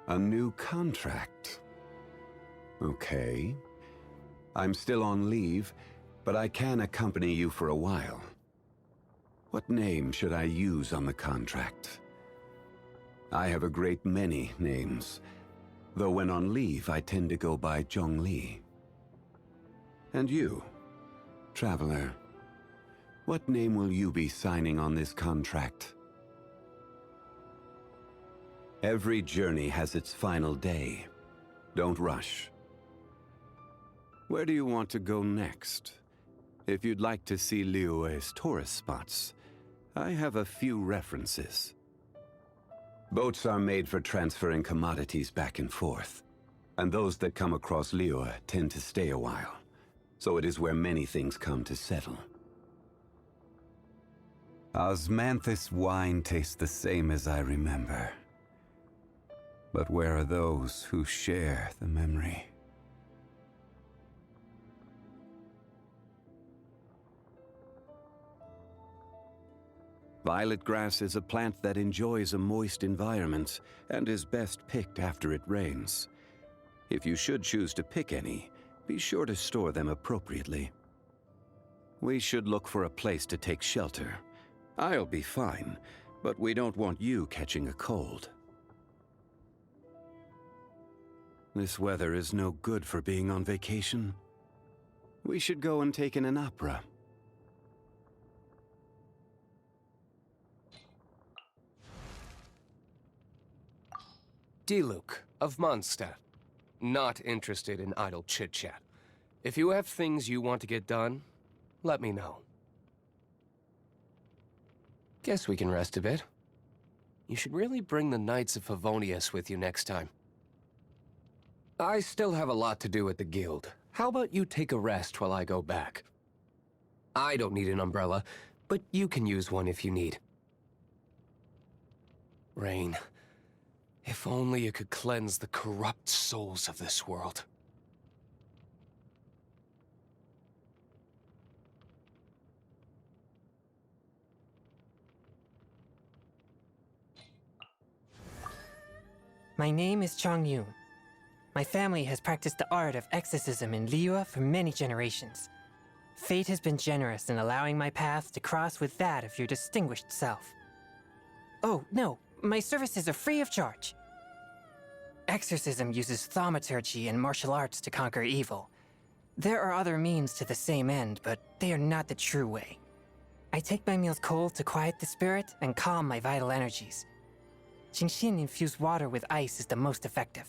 A new contract. Okay. I'm still on leave, but I can accompany you for a while. What name should I use on the contract? I have a great many names, though when on leave I tend to go by Zhongli. And you, traveler, what name will you be signing on this contract? Every journey has its final day. Don't rush. Where do you want to go next? If you'd like to see Liyue's tourist spots, I have a few references. Boats are made for transferring commodities back and forth, and those that come across Liyue tend to stay a while, so it is where many things come to settle. Osmanthus wine tastes the same as I remember. But where are those who share the memory? Violet grass is a plant that enjoys a moist environment and is best picked after it rains. If you should choose to pick any, be sure to store them appropriately. We should look for a place to take shelter. I'll be fine, but we don't want you catching a cold. This weather is no good for being on vacation. We should go and take in an opera. Diluc of Mondstadt. Not interested in idle chit-chat. If you have things you want to get done, let me know. Guess we can rest a bit. You should really bring the Knights of Favonius with you next time. I still have a lot to do at the guild. How about you take a rest while I go back? I don't need an umbrella, but you can use one if you need. Rain. If only it could cleanse the corrupt souls of this world. My name is Chongyun. My family has practiced the art of exorcism in Liyue for many generations. Fate has been generous in allowing my path to cross with that of your distinguished self. Oh, no, my services are free of charge. Exorcism uses thaumaturgy and martial arts to conquer evil. There are other means to the same end, but they are not the true way. I take my meals cold to quiet the spirit and calm my vital energies. Genshin infused water with ice is the most effective.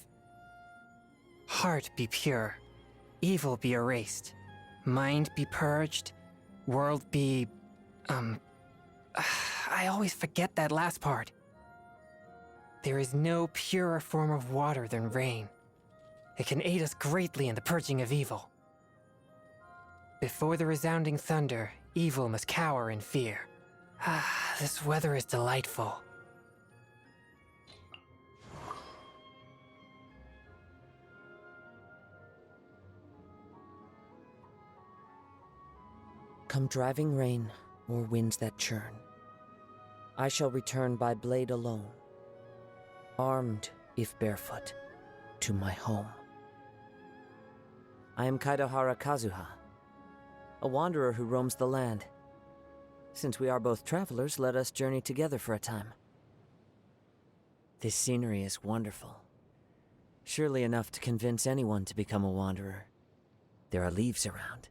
Heart be pure, evil be erased, mind be purged, world be... I always forget that last part. There is no purer form of water than rain. It can aid us greatly in the purging of evil. Before the resounding thunder, evil must cower in fear. This weather is delightful. Come driving rain or winds that churn, I shall return by blade alone, armed, if barefoot, to my home. I am Kaidohara Kazuha, a wanderer who roams the land. Since we are both travelers, let us journey together for a time. This scenery is wonderful. Surely enough to convince anyone to become a wanderer. There are leaves around,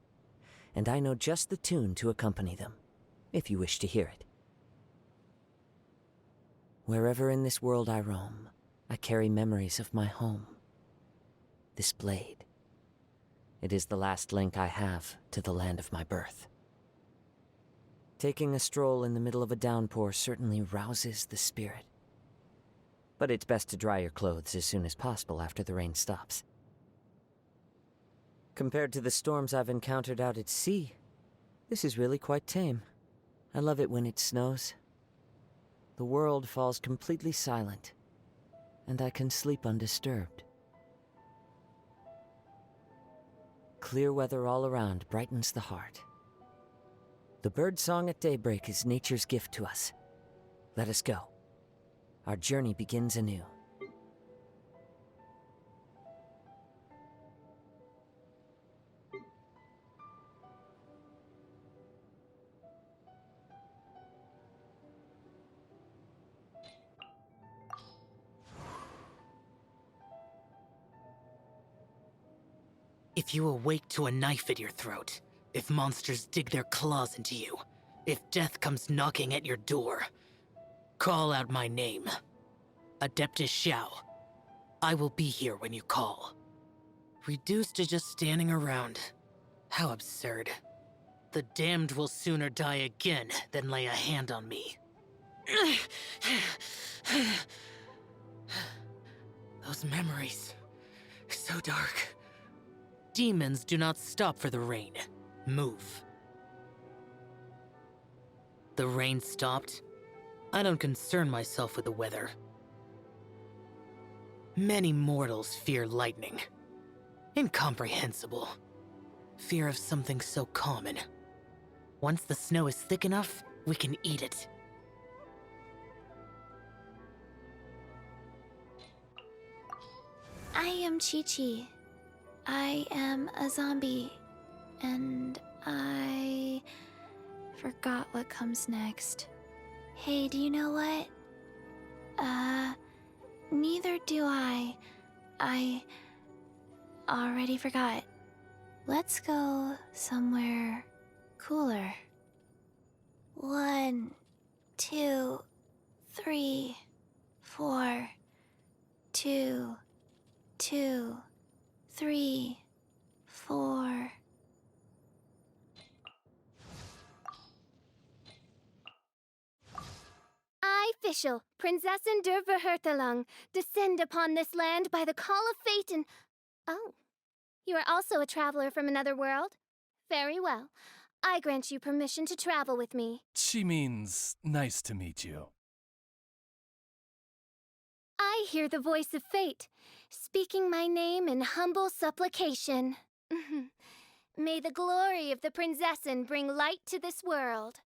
and I know just the tune to accompany them, if you wish to hear it. Wherever in this world I roam, I carry memories of my home. This blade. It is the last link I have to the land of my birth. Taking a stroll in the middle of a downpour certainly rouses the spirit. But it's best to dry your clothes as soon as possible after the rain stops. Compared to the storms I've encountered out at sea, this is really quite tame. I love it when it snows. The world falls completely silent, and I can sleep undisturbed. Clear weather all around brightens the heart. The bird song at daybreak is nature's gift to us. Let us go. Our journey begins anew. If you awake to a knife at your throat, if monsters dig their claws into you, if death comes knocking at your door, call out my name. Adeptus Xiao. I will be here when you call. Reduced to just standing around. How absurd. The damned will sooner die again than lay a hand on me. Those memories. So dark. Demons do not stop for the rain. Move. The rain stopped. I don't concern myself with the weather. Many mortals fear lightning. Incomprehensible. Fear of something so common. Once the snow is thick enough, we can eat it. I am Chi-Chi. I am a zombie. And I forgot what comes next. Hey, do you know what? Neither do I. I already forgot. Let's go somewhere cooler. 1, 2, 3, 4. 2, 2, 3, 4. I, Fischl, Prinzessin der Verhurthelung, descend upon this land by the call of fate and... Oh, you are also a traveler from another world? Very well. I grant you permission to travel with me. She means nice to meet you. I hear the voice of fate, speaking my name in humble supplication. May the glory of the Prinzessin bring light to this world.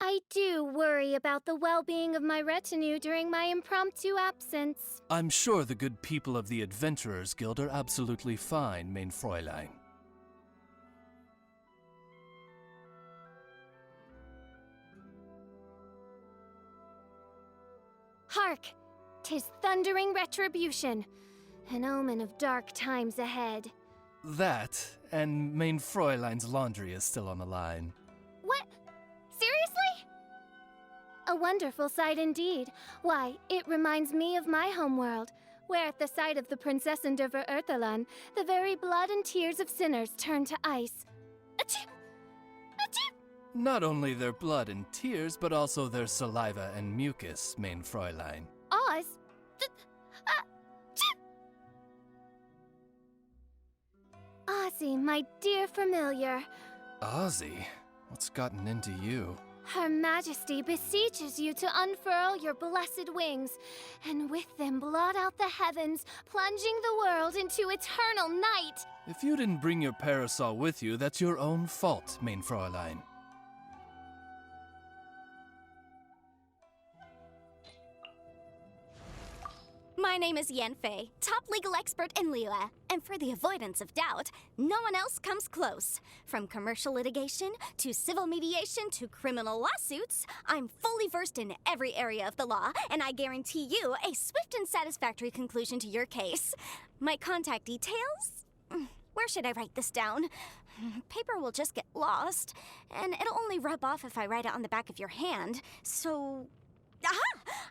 I do worry about the well-being of my retinue during my impromptu absence. I'm sure the good people of the Adventurers Guild are absolutely fine, mein Fräulein. Hark! 'Tis thundering retribution, an omen of dark times ahead. That, and mein Fräulein's laundry is still on the line. What? Seriously? A wonderful sight indeed. Why, it reminds me of my homeworld, where at the sight of the Prinzessin der Verurthelung, the very blood and tears of sinners turn to ice. Achoo! Achoo! Not only their blood and tears, but also their saliva and mucus, mein Fräulein. Oz? Ozzy, my dear familiar. Ozzy? What's gotten into you? Her Majesty beseeches you to unfurl your blessed wings, and with them blot out the heavens, plunging the world into eternal night. If you didn't bring your parasol with you, that's your own fault, mein Fräulein. My name is Yanfei, top legal expert in Liyue, and for the avoidance of doubt, no one else comes close. From commercial litigation, to civil mediation, to criminal lawsuits, I'm fully versed in every area of the law, and I guarantee you a swift and satisfactory conclusion to your case. My contact details? Where should I write this down? Paper will just get lost, and it'll only rub off if I write it on the back of your hand, so... Aha!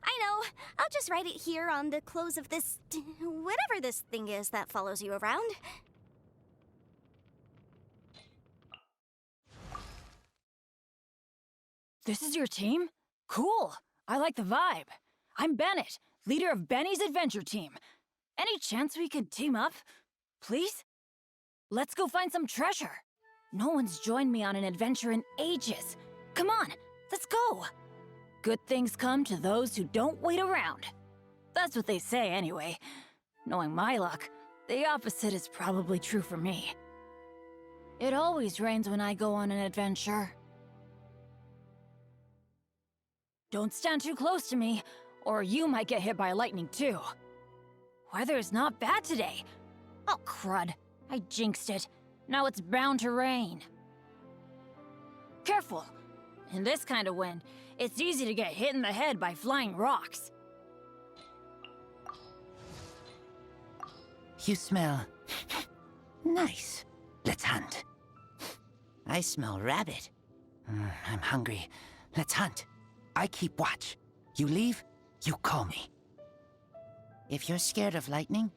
I know. I'll just write it here on the close of this... whatever this thing is that follows you around. This is your team? Cool. I like the vibe. I'm Bennett, leader of Benny's adventure team. Any chance we could team up? Please? Let's go find some treasure. No one's joined me on an adventure in ages. Come on, let's go. Good things come to those who don't wait around. That's what they say anyway. Knowing my luck, the opposite is probably true for me. It always rains when I go on an adventure. Don't stand too close to me, or you might get hit by lightning too. Weather is not bad today. Oh, crud. I jinxed it. Now it's bound to rain. Careful. In this kind of wind, it's easy to get hit in the head by flying rocks. You smell Nice. Let's hunt. I smell rabbit. I'm hungry. Let's hunt. I keep watch. You leave, you call me. If you're scared of lightning,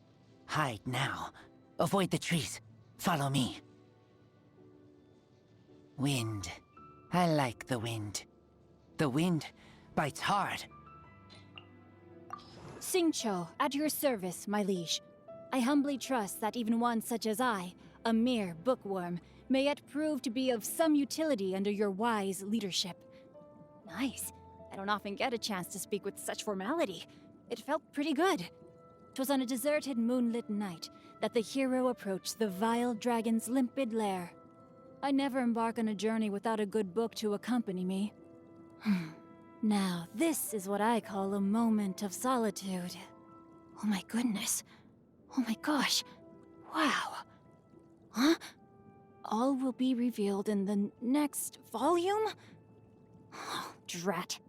hide now. Avoid the trees. Follow me. Wind. I like the wind. The wind bites hard. Xingqiu, at your service, my liege. I humbly trust that even one such as I, a mere bookworm, may yet prove to be of some utility under your wise leadership. Nice. I don't often get a chance to speak with such formality. It felt pretty good. 'Twas on a deserted moonlit night that the hero approached the vile dragon's limpid lair. I never embark on a journey without a good book to accompany me. Now, this is what I call a moment of solitude. Oh my goodness. Oh my gosh. Wow. Huh? All will be revealed in the next volume? Oh, drat.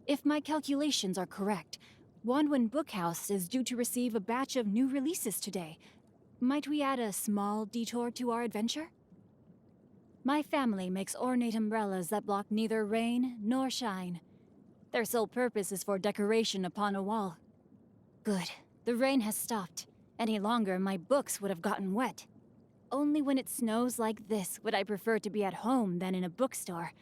If my calculations are correct, Wanwen Bookhouse is due to receive a batch of new releases today. Might we add a small detour to our adventure? My family makes ornate umbrellas that block neither rain nor shine. Their sole purpose is for decoration upon a wall. Good. The rain has stopped. Any longer, my books would have gotten wet. Only when it snows like this would I prefer to be at home than in a bookstore.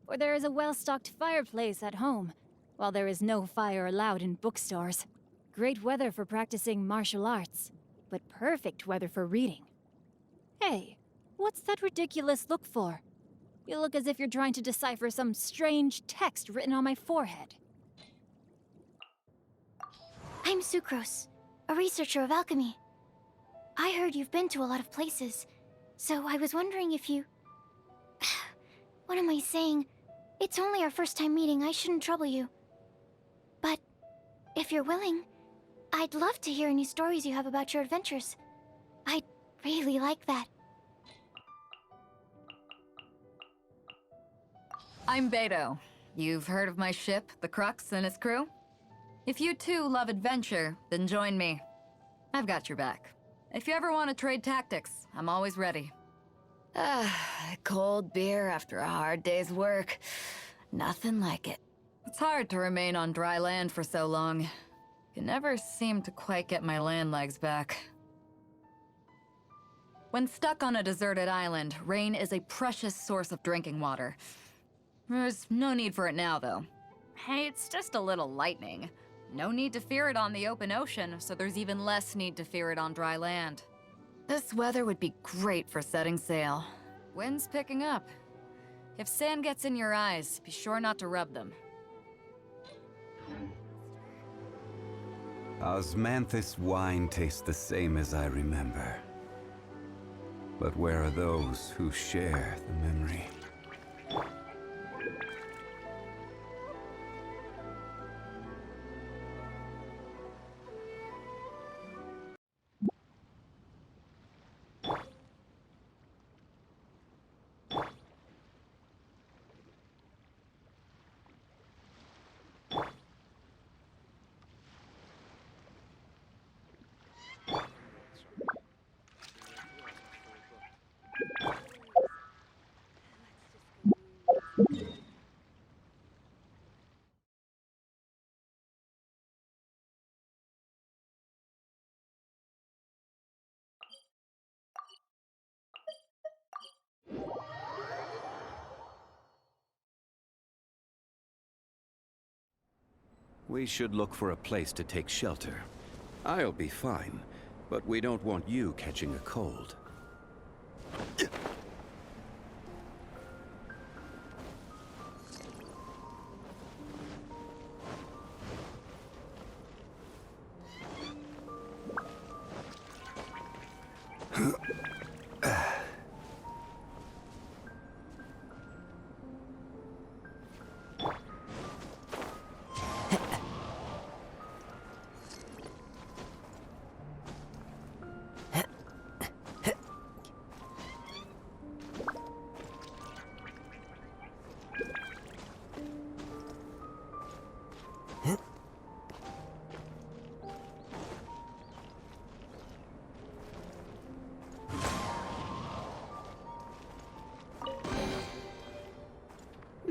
For there is a well-stocked fireplace at home, while there is no fire allowed in bookstores. Great weather for practicing martial arts, but perfect weather for reading. Hey, what's that ridiculous look for? You look as if you're trying to decipher some strange text written on my forehead. I'm Sucrose, a researcher of alchemy. I heard you've been to a lot of places, so I was wondering if you... What am I saying? It's only our first time meeting, I shouldn't trouble you. But if you're willing, I'd love to hear any stories you have about your adventures. I'd really like that. I'm Beto. You've heard of my ship, the Crux, and its crew? If you too love adventure, then join me. I've got your back. If you ever want to trade tactics, I'm always ready. Cold beer after a hard day's work. Nothing like it. It's hard to remain on dry land for so long. Can never seem to quite get my land legs back. When stuck on a deserted island, rain is a precious source of drinking water. There's no need for it now, though. Hey, it's just a little lightning. No need to fear it on the open ocean, so there's even less need to fear it on dry land. This weather would be great for setting sail. Wind's picking up. If sand gets in your eyes, be sure not to rub them. Osmanthus wine tastes the same as I remember. But where are those who share the memory? We should look for a place to take shelter. I'll be fine, but we don't want you catching a cold.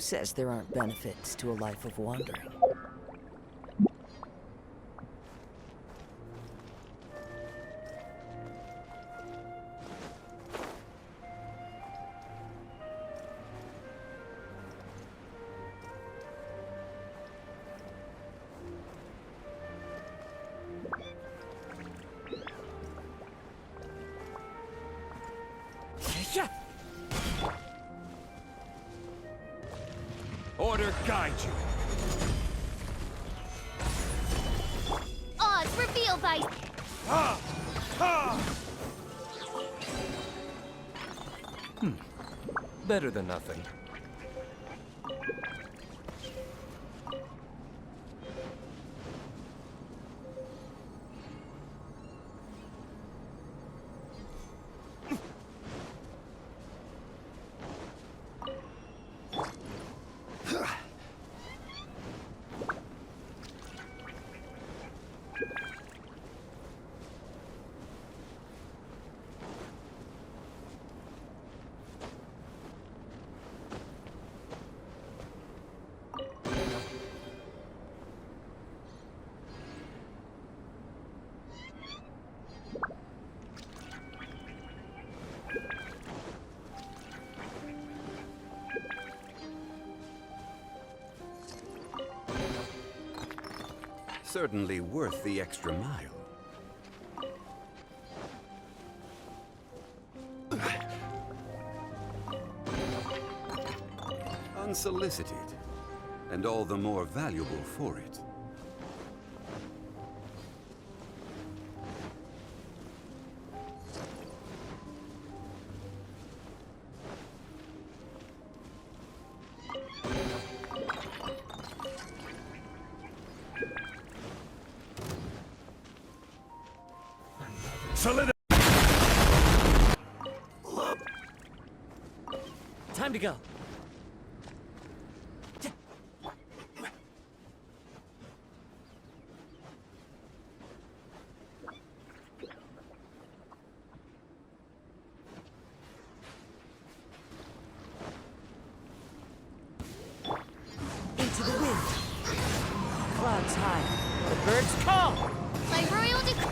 says there aren't benefits to a life of wandering? Order guide you. Oz, reveal thy... Ha! Ha! Better than nothing. Certainly worth the extra mile. Unsolicited, and all the more valuable for it. Solid. Time to go. Into the wind. Clouds high. The birds call. My royal decree...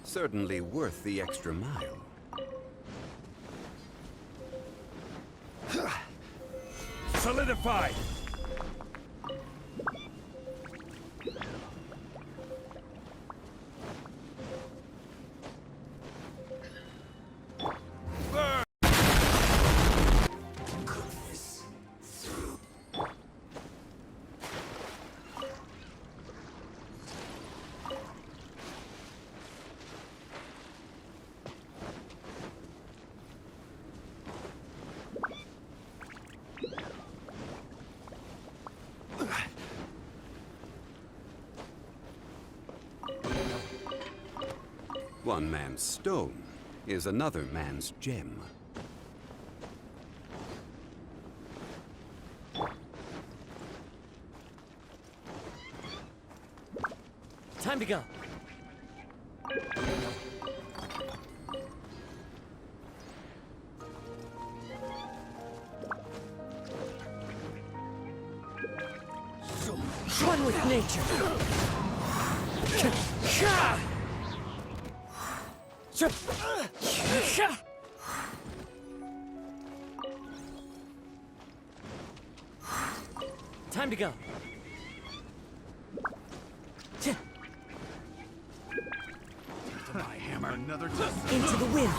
Certainly worth the extra mile. Solidified. One man's stone is another man's gem. Time to go. One with nature. Time to go. My hammer. Another test. Into the wind.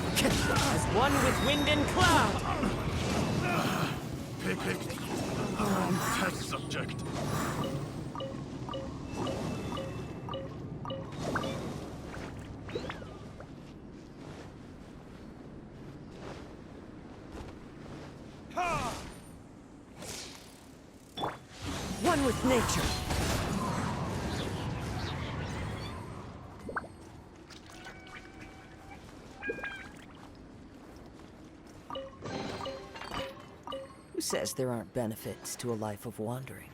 As one with wind and cloud. Pick. Test subject. One with nature. Who says there aren't benefits to a life of wandering?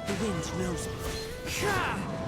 The wind knows me.